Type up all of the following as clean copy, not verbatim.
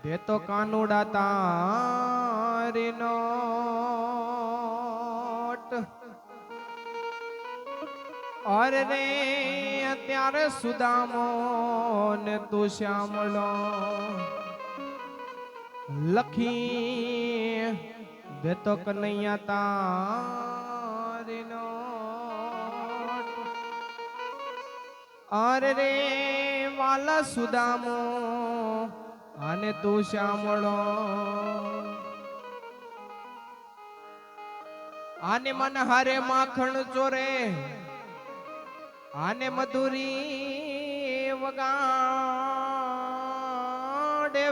તે તો કાનુડા તારી નોટ અરે રે અત્યારે સુદામો ને તું શ્યામળો લખી દે તો કનૈયા તારી નોટ અરે રે વાલા સુદામો અને તું શ્યામળો આને મન હારે માખણ ચોરે આને મધુરી વગાડે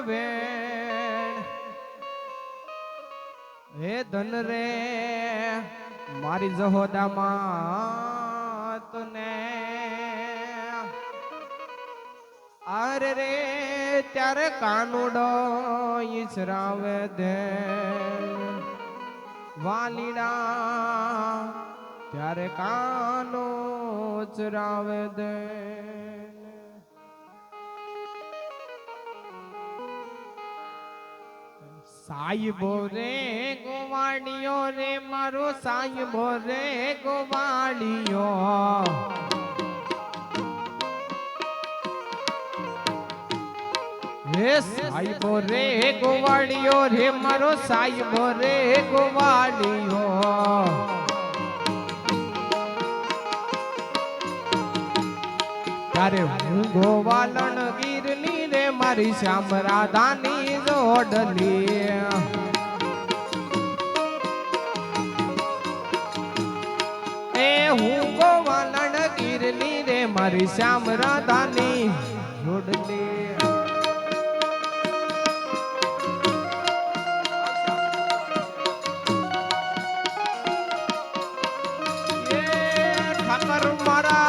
વેણ હે ધન રે મારી જહોદામાં તને અરે રે ત્યારે કાનુડો ઈસરાવે દે વાલીડા ત્યારે કાનો ચરાવે દે સાઈબો રે ગોવાળિયો રે મારો સાઈબો રે ગોવાળિયો હે સાઈબો રે ગોવાળિયો રે મારો સાઈબો રે ગોવાળિયો તારે હું ગોવાલણ ગીરની રે મારી શ્યામ રાધાની જોડલી એ હું ગોવાલણ ગીરની રે મારી શ્યામ રાધાની જોડલી ઠાકર મારા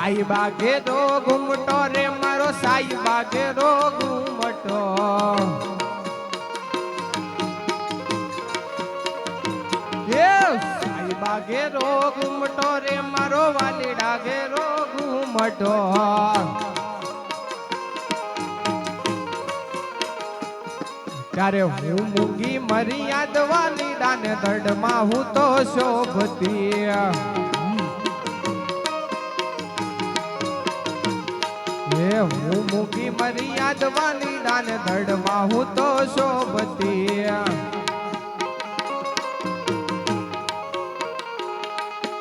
સાઈ બાગે રો ઘૂમટો રે મારો સાઈ બાગે રો ઘૂમટો સાઈ બાગે રો ઘૂમટો રે મારો વાલીડા ગે રો ઘૂમટો ત્યારે હું મૂંગી મરી યાદ વાલીડા ને દડમાં હું તો શોભતી હું મૂકી મરી યાદ વાલીડા ને ધડમાં હું તો શોભતી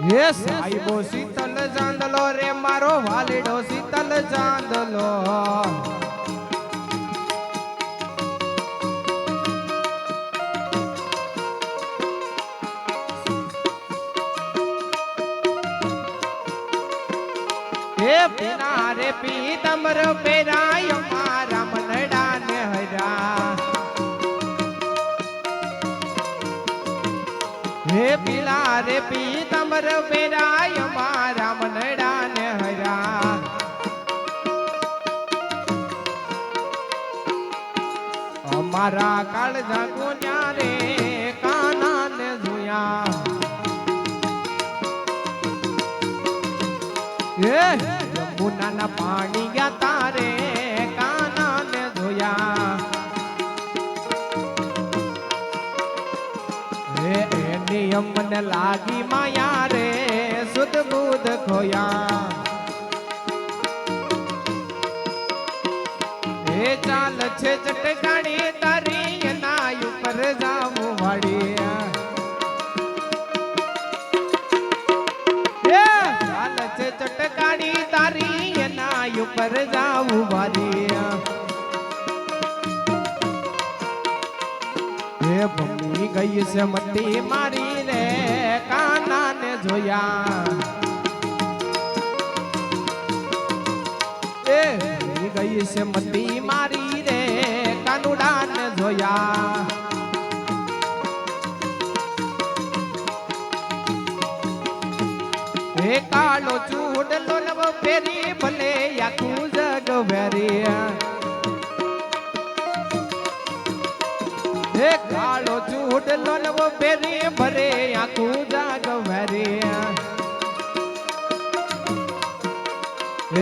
હે સાઈબો શીતલ ચાંદલો રે મારો વાલીડો શીતલ ચાંદલો પીના રે પીતમર પેરાય મારા મનડા ને હરા હે પીલા રે પીતમર પેરાય મારા મનડા ને હરા અમારા કાળજા કોન્યા રે કાના ને જોયા યમુનાના પાણી ગયા તારે કાના ને ધોયા એની અમને લાગી માયા રે સુધ બુધ ખોયા એ ચાલ છે ચટકાણી તારી એના ઉપર જાવું વાળી ચટકાડી તારી એના ઉપર જાવું વારી એ ભમી ગઈ છે મતી મારી રે કાના ને જોયા એ ગઈ છે મતી મારી રે કાનુડા ને જોયા હે કાળો ચૂડલો નવો પહેરી ભરે આખું જાગ વેરે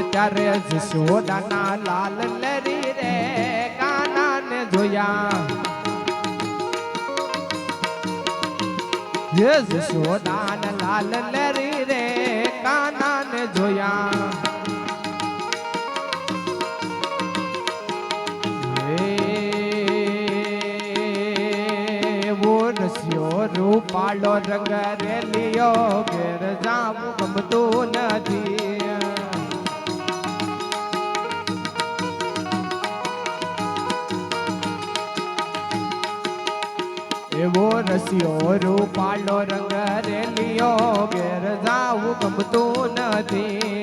ત્યારે જશોદાના લાલ લરી રે કાના ને જોયા જશોદાના લાલ લરી રે કાના ને જોયા રસ્યો રૂપાળો રંગ રેલિયો ઘેર જાવું ગમતું નથી એવો રસ્યો રૂપાળો રંગ રેલિયો ઘેર જાવું ગમતું નથી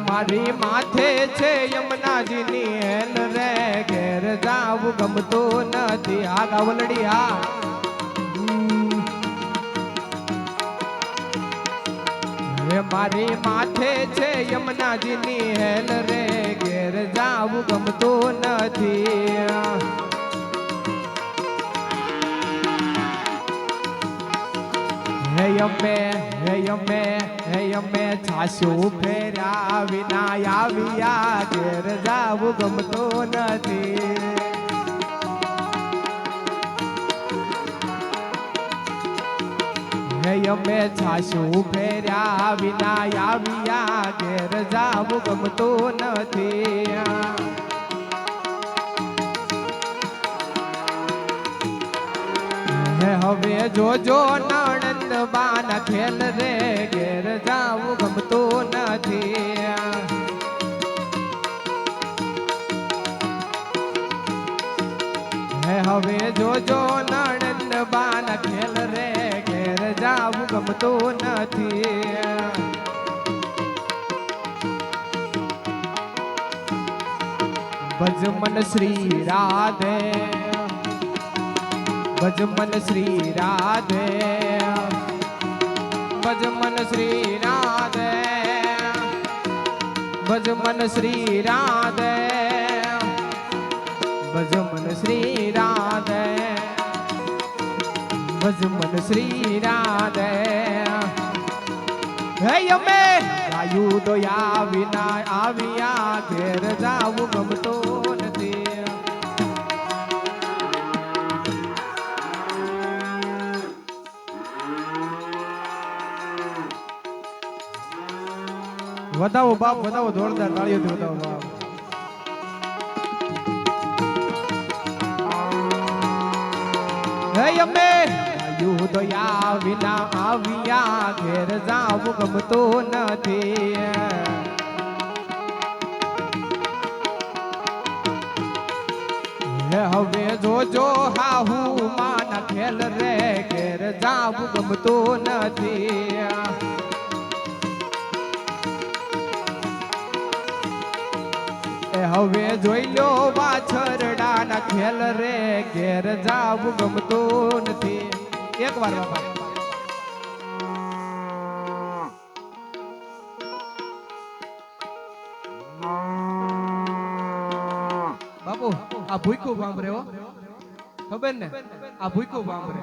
મારી માથે છે યમુનાજીની હેલ રે ઘેર જાવું ગમતું નથી આ ગાવલડી આ મારી માથે છે યમુનાજીની હેલ રે ઘેર જાવું ગમતું નથી હે અમે છાશું ફેર્યા વિના આવ્યા ઘેર જાવું ગમતું નથી હે અમે છાશું ફેર્યા વિના આવ્યા ઘેર જાવું ગમતું નથી હવે જોજો નણંદ બાન ખેલ રે ઘેર જાવું ગમતું નથી હવે જોજો નણંદ બાન ખેલ રે ઘેર જાવું ગમતું નથી ભજમન શ્રી રાધે ભજમન શ્રી રાધે ભજમન શ્રી રાધે ભજમન શ્રી રાધે ભજમન શ્રી રાધે ભજમન શ્રી રાધે હે અમે ગાયું દોયા વિના આવ્યા ઘેર જાવું ગમતું નથી વધાવો બાપ વધાવો જોરદાર તાળીઓથી વધાવો બાપ હે અમે ગાયું દોયા વિના આવ્યા ઘેર જાવું ગમતું નથી હવે જોજો હાહુ માન ખેલ રે ઘેર જાવું ગમતું નથી હવે જોઈ લો વાછરડા ના ખેલ રે ઘેર જાવું ગમતું નથી એક વાર બાપુ આ ભૂખ્યું બાંભરે હો ખબર ને આ ભૂખ્યું બાંભરે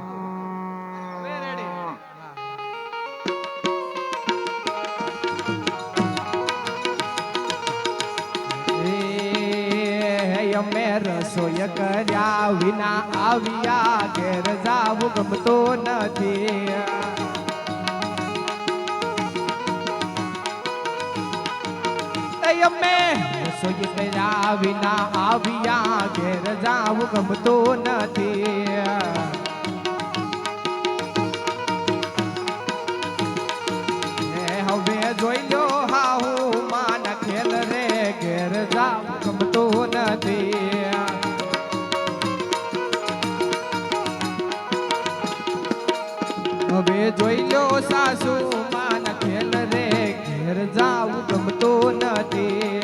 અમે રસોઈ કર્યા વિના આવ્યા ઘેર જાવું ગમતું નથી અમે રસોઈ કર્યા વિના આવ્યા ઘેર જાવું ગમતું નથી હવે જોઈ લો હાહુ માન ખેલ રે ઘેર જાવું ગમતું નથી હવે જોઈ લો સાસુ માન ખેલ રે ઘેર જાવું ગમતું નથી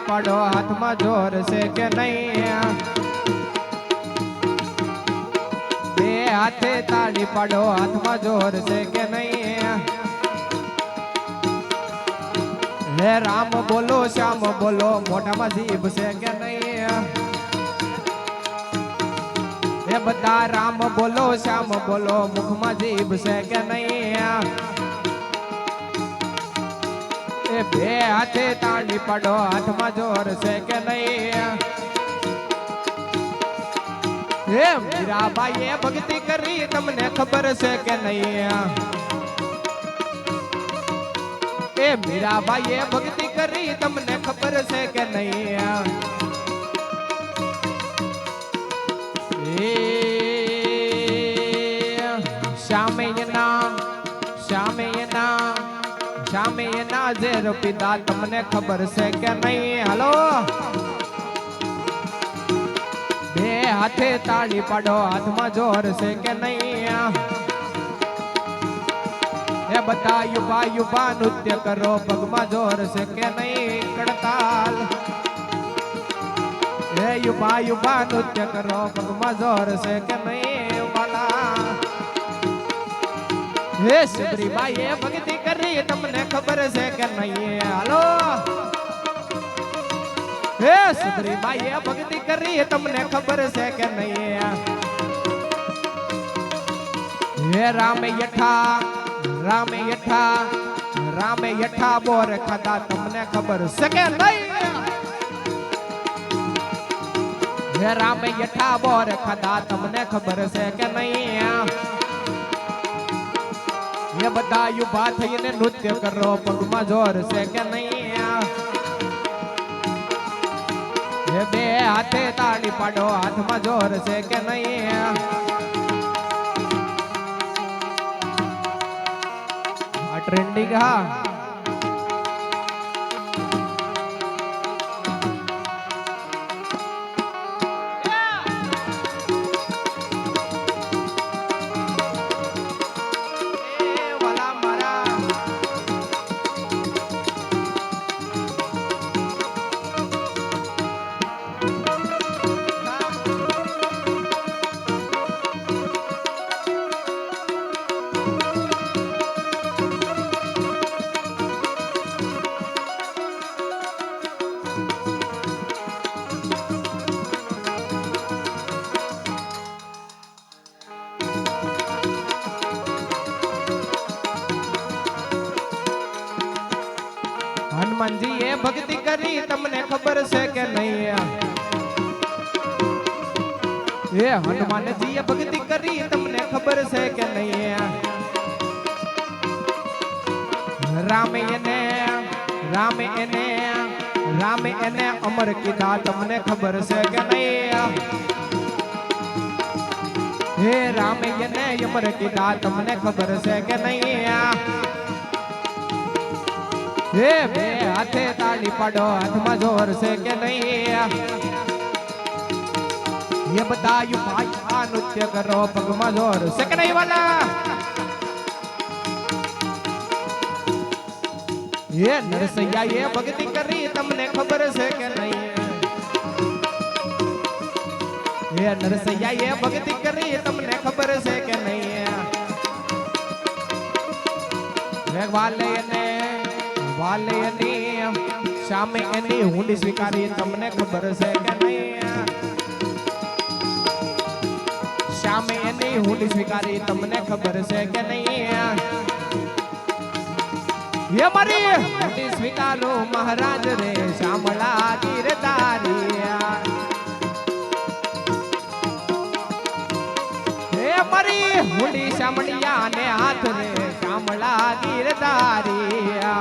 પાડો હાથમાં જોર છે કે નહીં બે હાથે તાળી પાડો હાથમાં જોર છે કે નહીં હે રામ બોલો શ્યામ બોલો મોઢામાં જીભ છે કે નહીં હે બધા રામ બોલો શ્યામ બોલો મુખમાં જીભ છે કે નહીં એ બે હાથે તાળી પાડો હાથમાં જોર છે કે નહીં હે મીરાબાઈએ ભક્તિ કરી તમને ખબર છે કે નહીં એ મીરાબાઈએ ભક્તિ કરી તમને ખબર છે કે નહીં એ શ્યામે એના ઝેર પીધા તમને ખબર છે કે નહીં હાલો બે હાથે તાળી પાડો હાથમાં જોર છે કે નહીં એ બધા યુવા યુવા નૃત્ય કરો પગમાં જોર છે કે નહીં કડતાલ એ યુવા યુવા નૃત્ય કરો પગમાં જોર છે કે નહીં વાલા હે સુબ્રીબાઈએ ભક્તિ કરી તમને ખબર છે કે નહીં હાલો હે સુબ્રીબાઈએ ભક્તિ કરી તમને ખબર છે કે નહીં હે રામે યઠા બોર ખાધા તમને ખબર છે કે નહીં હે રામે યઠા બોર ખાધા તમને ખબર છે કે નહીં એ બધા યુભા થઈને નૃત્ય કરો પગમાં જોર છે કે નહીં એ બે હાથે તાળી પાડો હાથમાં જોર છે કે નહીં આ ટ્રેન્ડિંગ હા હનુમાનજીએ ભક્તિ કરી તમને ખબર છે કે નહીં એ હનુમાનજીએ ભક્તિ કરી તમને ખબર છે કે નહીં રામે એને અમર કીધા તમને ખબર છે કે નહીં હે રામે એને અમર કીધા તમને ખબર છે કે નહીં હે બે હાથે તાળી પાડો હાથમાં જોર છે કે નહીં એ બધા યુવા નૃત્ય કરો પગમાં જોર છે કે નહીં વાલા એ નરસૈયાએ ભક્તિ કરી તમને ખબર છે કે નહીં એ નરસૈયાએ ભક્તિ કરી તમને ખબર છે કે નહીં વાલે એની સામે એની હુંડી સ્વીકારી તમને ખબર છે કે નહીં સામે એની હુંડી સ્વીકારી તમને ખબર છે કે નહીં ये मारी हुंडी स्वीकारो महाराज रे श्यामला गिरधारिया हे मारी हुंडी श्यामलिया ने हाथ रे श्यामला गिरधारिया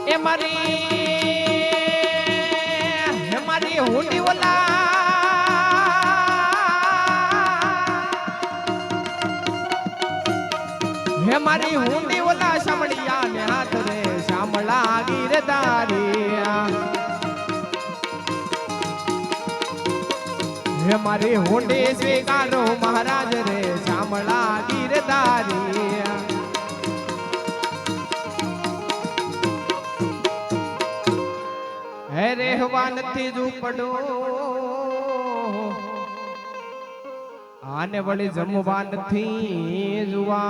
ए मारी हुंडी वाला हे मारी हुंडी वाला श्यामलिया ने हाथ रे श्यामला गिरधारिया हे मारी हुंडी स्वीकारो महाराज रे श्यामला गिरधारिया રહેવા નથી ઝૂંપડો આને વળી જમવા નથી જુવાર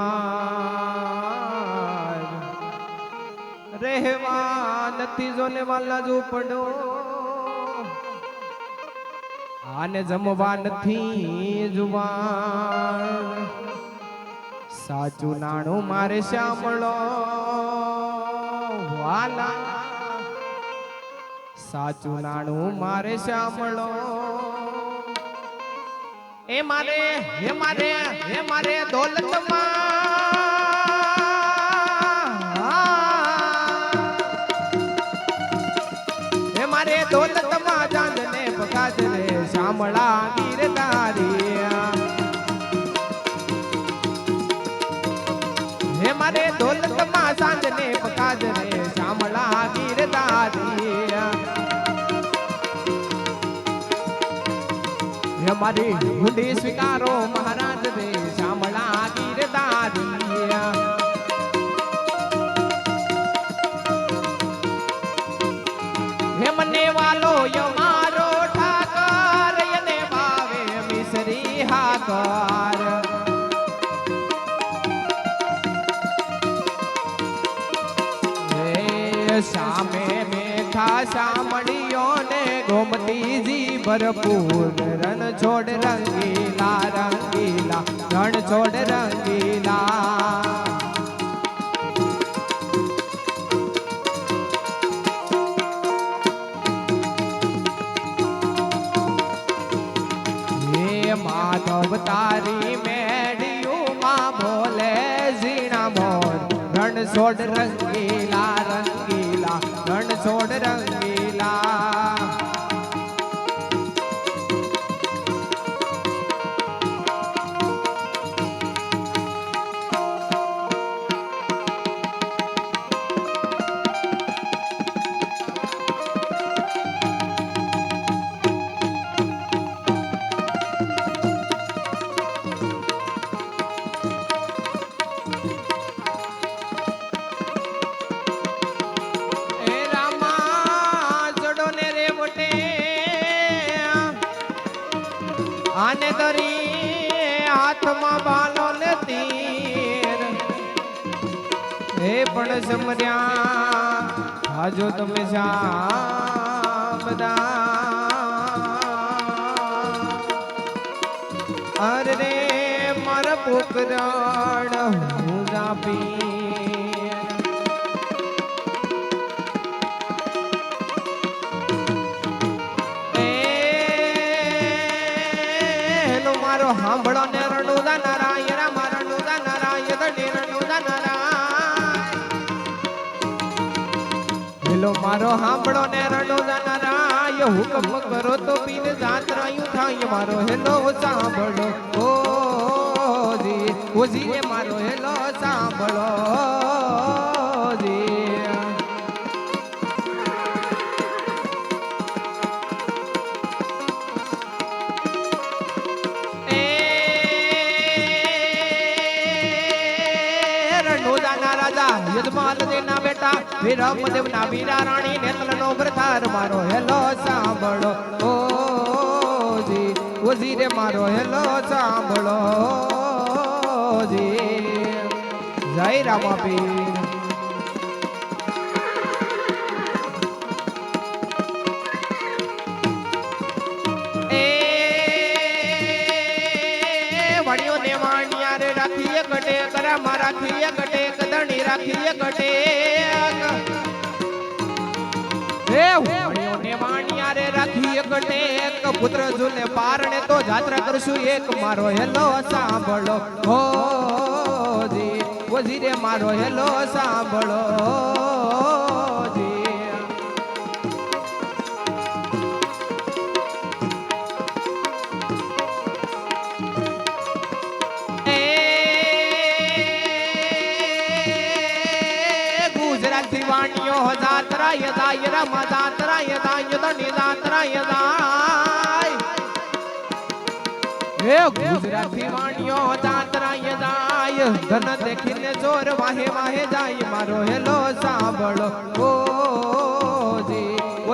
રહેવા નથી જોને વાલા ઝૂંપડો આને જમવા નથી જુવાર સાચું નાણું મારે શ્યામળો વાલા સાચું નાણું મારે શ્યામળો એ મારે હે મારે હે મારે દોલતમાં હે મારે દોલતમાં ચાંદને પકાજ રે શ્યામળા ગીરધારી હે મારે દોલતમાં ચાંદને પકાજ રે શ્યામળા ગીરધારી हमारी हुंडी स्वीकारो महाराज रे श्यामला गिरधारी हे मने वालो यमारो ठाकर यने भावे मिसरी हाकर हे सामे बेठा शामणियों ने गोमती जी भरपूर रण छोड़ रंगीला रंगीला रण छोड़ रंगीला ये माधव तारी मेडियों माँ बोले जीना मोर रण छोड़ रंगीला रंगीला रण छोड़ रंगीला આને દરી હાથમાં બાલો ને તીર હે પણ સમર્યા હાજો તમે શામદા અરે રે મારા પોકરાડ હું જાપી હાંભળો ને રણુદા નારાયણ મારા રણુદા નારાયણ દડી રણુદા નારાયણ હેલો મારો હાંભળો ને રણુદા નારાયણ હુકમ કરો તો પીર જાત્રાયું થાય મારો હેલો સાંભળો ઓજી ને મારો હેલો સાંભળો યજમાન દેના બેટા વિરમ દેવના વીરા રાણી નેત્રનો પ્રતાર મારો હેલો સાંભળો ઓજી રે મારો હેલો સાંભળો જય રામા પીર વડિયો ને વાણિયા રે રાખીએ કટે કરામાં રાખીએ કટે કદણી રાખીએ કટે હે વડિયો ને વાણિયા રે રાખીએ કટે પુત્ર જુને પારણે તો જાત્રા કરશું એક મારો હેલો સાંભળો ઓજી રે મારો હેલો સાંભળો વાણીઓ જાત્રા યદાય રમ જાત્રા યદાય દની જાત્રા યદાય હે ગુજરાતી વાણીઓ જાત્રા યદાય ધન દેખીને જોર વાહે વાહે જાય મારો હેલો સાંભળો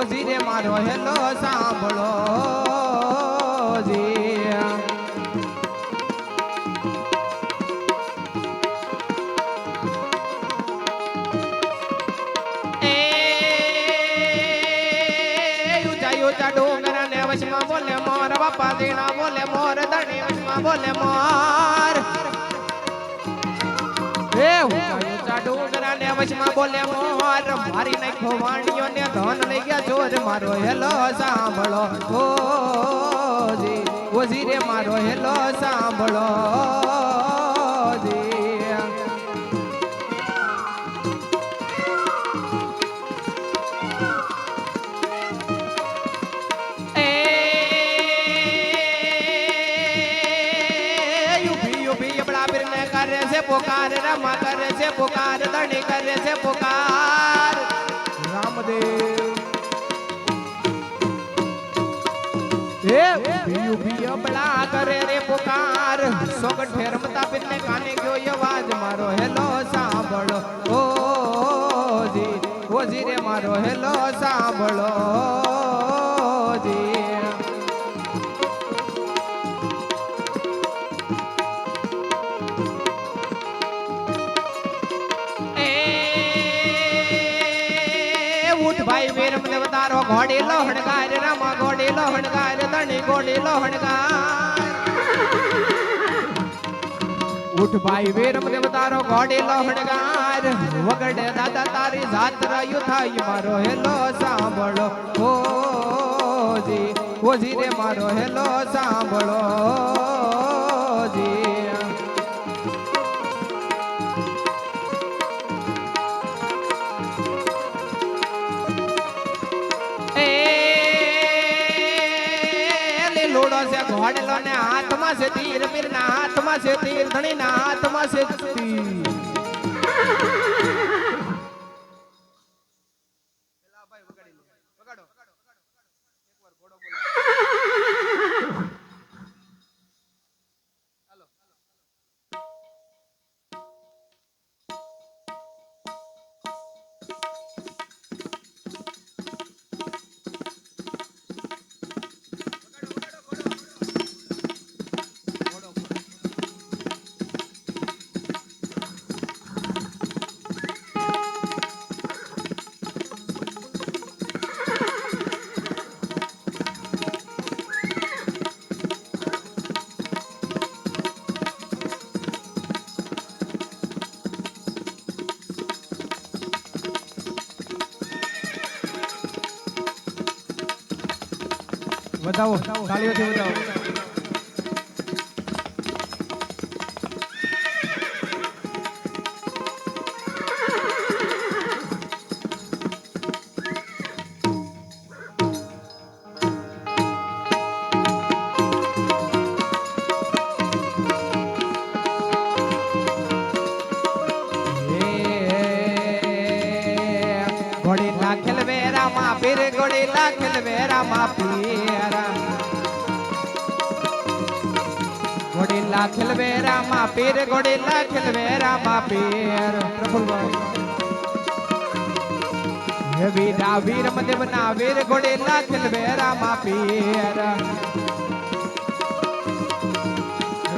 વજીરે મારો હેલો સાંભળો જી ડોંગરા ને વશમાં બોલે મોર બાપા દીણા બોલે મોર ધણી વશમાં બોલે મોર એ ઊંચા ડોંગરા ને વશમાં બોલે મોર મારી નાખો વાણીઓ ને ધન લઈ ગયા ચોર મારો હેલો સાંભળો જી વજીરે મારો હેલો સાંભળો જી કરે છે પોકાર રમા કરે છે પોકાર ધણી કરે છે પોકાર રામદેવ એ ઉભી અબળા કરે રે પોકાર સોગઠે રમતા પીરને કાને ગયો અવાજ મારો હેલો સાંભળો જી ઓજી રે મારો હેલો સાંભળો જી ભાઈ વીરમ દેવતારો ઘોડી લોહણગાર રામા ઘોડી લોહણગાર ધણી ઘોડી લોહણગાર ઉઠ ભાઈ વીરમ દેવતારો ઘોડી લોહણગાર વગડે દાદા તારી જાત રાયુ થાય મારો હેલો સાંભળો જી ઓજી રે મારો હેલો સાંભળો જી ઘોડલો ને હાથમાં છે તીર મીર ના હાથમાં છે તીર ધણી ના હાથમાં છે તીર વધાવો તાળીઓથી વધાવો ઘોડી લાખેલ વેરા માં પીર ઘોડી લાખેલ વેરા માં પીરા ઘોડી લાખેલ વેરા માં પીર ઘોડી લાખેલ વેરા માં પીર પ્રફુલ્લ વીરા વીર મદેવ ના વીર ઘોડી લાખેલ વેરા માં પીર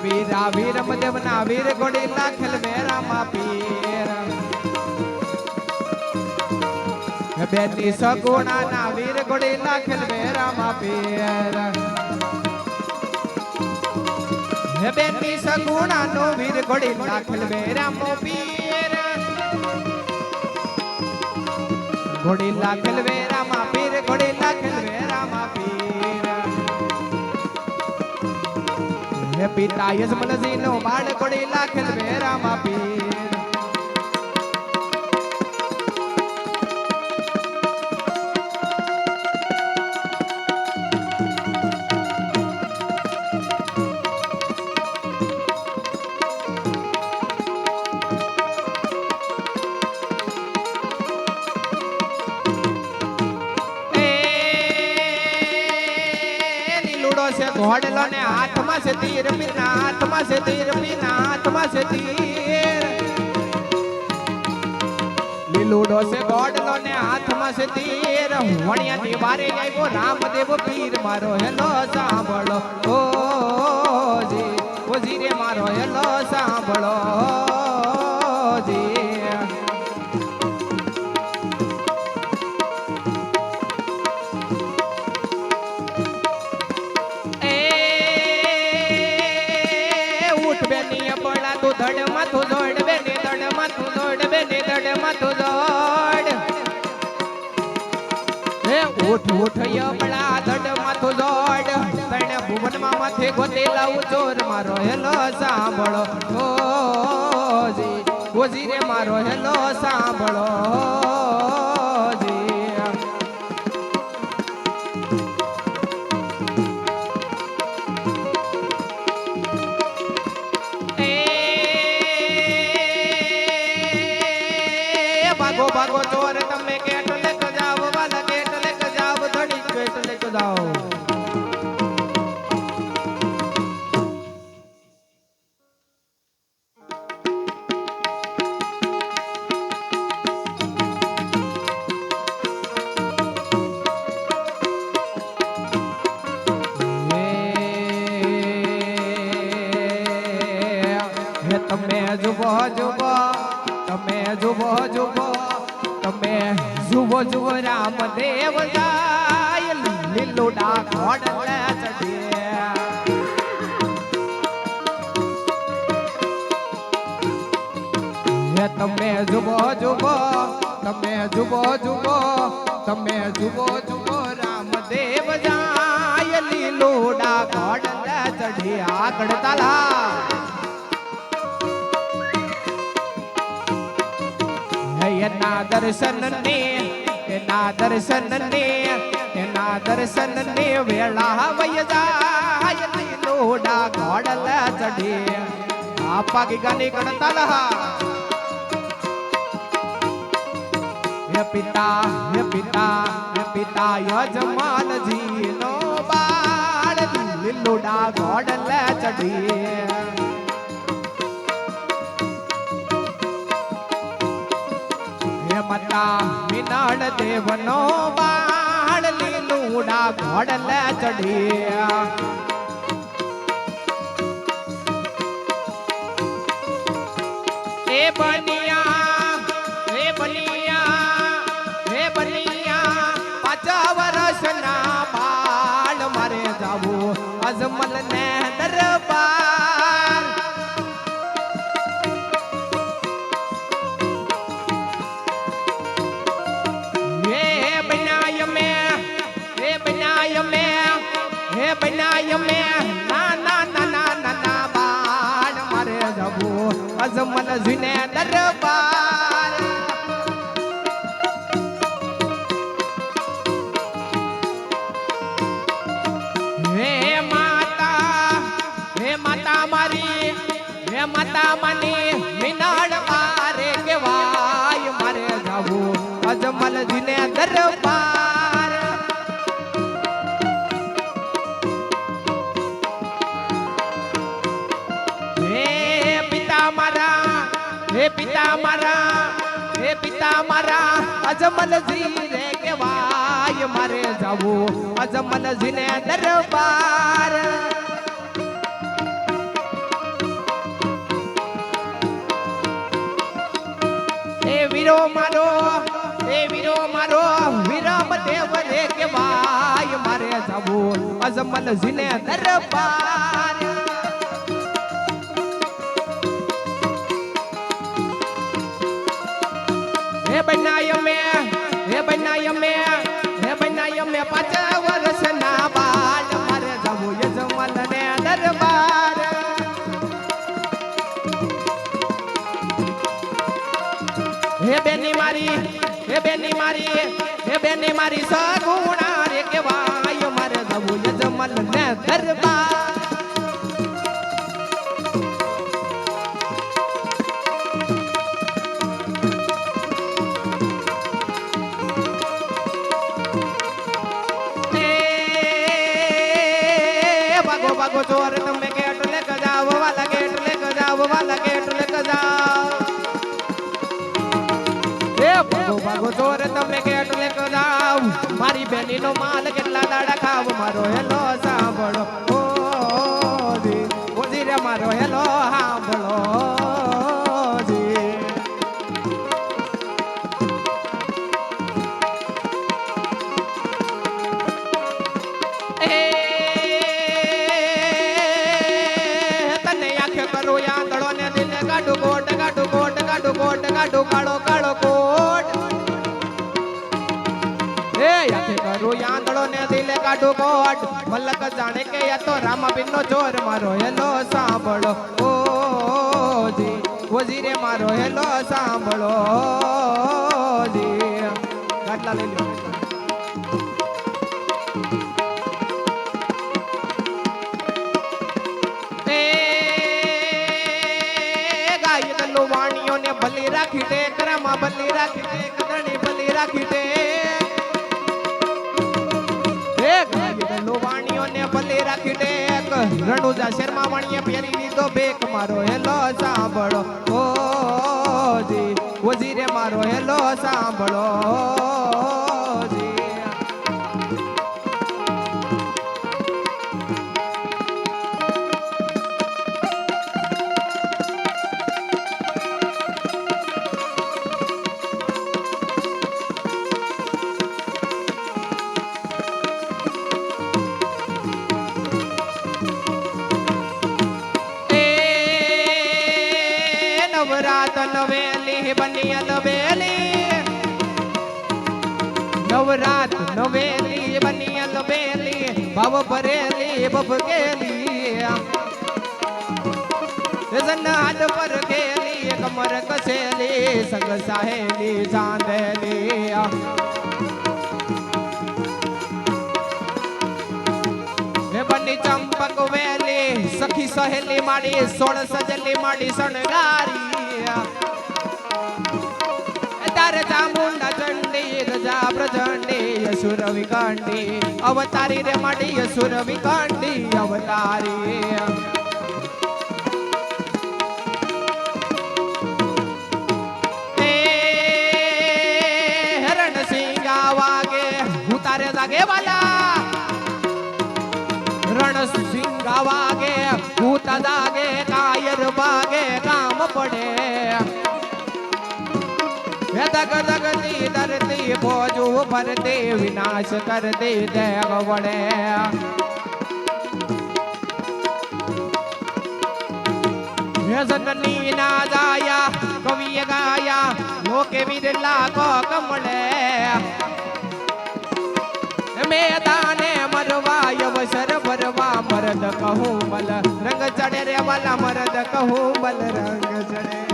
વીરા વીર મદેવ ના વીર ઘોડી લાખેલ વેરા માં પીર બેની સગુણા ના વીર ઘોડી લાખેલ વેરા માં પીર બેની સગુણા નો વીર ઘોડી લાખેલ વેરા માં પીર ઘોડી લાખેલ વેરા માં પીર ઘોડી લાખેલ વેરા માં પીર હે પિતા યજમલજી નો બાળ ઘોડી લાખેલ વેરા માં પીર ઘોડલો ને હાથમાં છે તીર પીના હાથમાં છે તીર પીના હાથમાં છે તીર લૂડો છે ગોડલો ને હાથમાં છે તીર વણિયાથી બારે આવ્યો રામદેવ પીર મારો હેલો સાંભળો ઓજી રે મારો હેલો સાંભળો જી ધડ માથું દોડ બેને ધડ માથું દોડ બેને ધડ માથું દોડ હે ઉઠ ઉઠ યબળા ધડ માથું દોડ તણે ભુવન માં માથે ગોતેલા ઉચોર મારો હેલો સાંભળો ઓજી રે મારો હેલો સાંભળો ભાગો ભાગો ચોર તમે કેટ લેક જાવ વાલા કેટ લેક જાવ ધડી કેટ લેક જાવ હે તમે જુબો જુબો તમે જુબો જુબો તમે જુબો જુબો રામદેવ જાય લીલુડા ઘોડલે ચઢ્યા હે તમે જુબો જુબો તમે જુબો જુબો તમે જુબો જુબો રામદેવ જાય લીલુડા ઘોડલે ચઢ્યા આગળ તાલા એના દર્શન ને વેળા વય જાય લીલોડા ઘોડલ ચઢે આપા કી ગાની ગણતા હે પિતા યજમાનજી નો બાળ લીલોડા ઘોડલ ચઢે મતા મિનાળ દેવનો બાળ લીલુડા ઘોડલે ચઢ્યા એ બનિયા 5 વર્ષના બાળ મારે જાવું અજમલ ને દરબાર બનાય મે ના બાળ મારે જવું અજમલ જીને દરબાર હે માતા માની મિનાળ બારે કેવાય મારે જવું અજમલ જીને દરબાર હે પિતા મારા અજમલજી રે કેવાય મારે જાવું અજમલજી ને દરબાર એ વીરો મારો વિરમ દેવ રે કેવાય મારે જાવું અજમલજી ને દરબાર હે બનાય મે 5 વર્ષના બાળ મારે જવું યજમલ ને દરબાર હે બેની મારી સગુણા રે કેવાય મારે જવું યજમલ ને દરબાર ભાગો ચોર તમે કેટ લેક જાવ વાલા કેટ લેક જાવ નો માલ કેટલા દાડા ખાવ મારો હેલો સાંભળો ઓજી રે મારો હેલો સાંભળો કાઢું કોટ કાઢું કોટ કાઢું કોટ કાઢું કાળો કાળો કોટ એ યાથે કરું યાંદળો ને દિલે કાઢું કોટ મલક જાણે કે યા તો રામાબીન નો ચોર મારો હેલો સાંભળો ઓજી ઓજી રે મારો હેલો સાંભળો જી ગાટલા લઈ લો વાણીઓ ને ભલી રાખી દે કરામાં ભલી રાખી દે કદણી ભલી રાખી દે લો વાણીઓ ને ભલી રાખી દે રણુજા શર્મા વાણીએ પહેરી લીધો બેક મારો હેલો સાંભળો ઓજી ઓજી રે મારો હેલો સાંભળો નવરાત નવેલી બની અલબેલી નવરાત નવેલી બની અલબેલી ભાવ ભરેલી બફકેલી જન હાથ પર ખેલી કમર કસેલી સંગ સાહેલી ચાંદેલી બની ચંપક વેલી સખી સહેલી માડી સોળ સજલી માડી શણગારી તારે ચામુંડા ચંડી રજા પ્રચંડી યસુર વિકાંડી અવતારી રે માડી યસુર વિકાંડી અવતારી હરણ સિંગા વાગે હું તારે જાગે વાલા રણ સિંગા વાગે ભૂત જાગે કાયર વાગે કામ પડે ધગ ધગતી ધરતી ભોજુ ભરતી વિનાશ કરતી દેવ વડે જનની ના જાયા કવિએ ગાયા લોકે વિરલા કો કમળે મેદાને મરવા અવસર ભરવા મરદ કહું બલ રંગ ચડે રે વાલા મરદ કહું બલ રંગ ચડે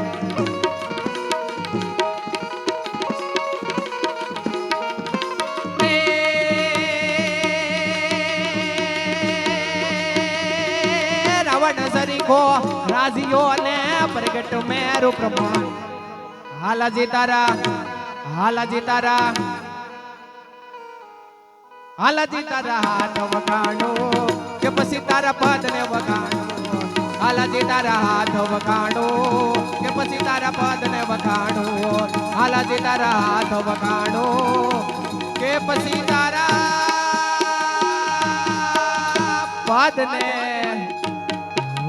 રાવણ સરીખો રાજીઓ ને પ્રગટ મેરુ પ્રમાણ હાલાજી તારા હાલાજી તારા હાલાજી તારા હાથ વખાણો કે પછી તારા પદ ને વખાણો હાલાજી તારા હાથ વખાણો કે પછી તારા પદ ને વખાણો હાલાજી તારા હાથ વખાણો કે પછી તારા પદ ને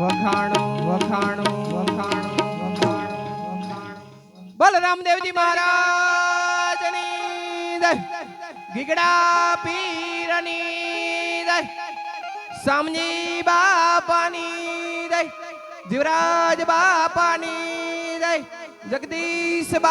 વખાણો વખાણો વખાણો વખાણો બલરામદેવજી મહારાજની જય ગીગડા પીરની જય સામજી બાપાની જય જીવરાજ બાપાની જય જગદીશ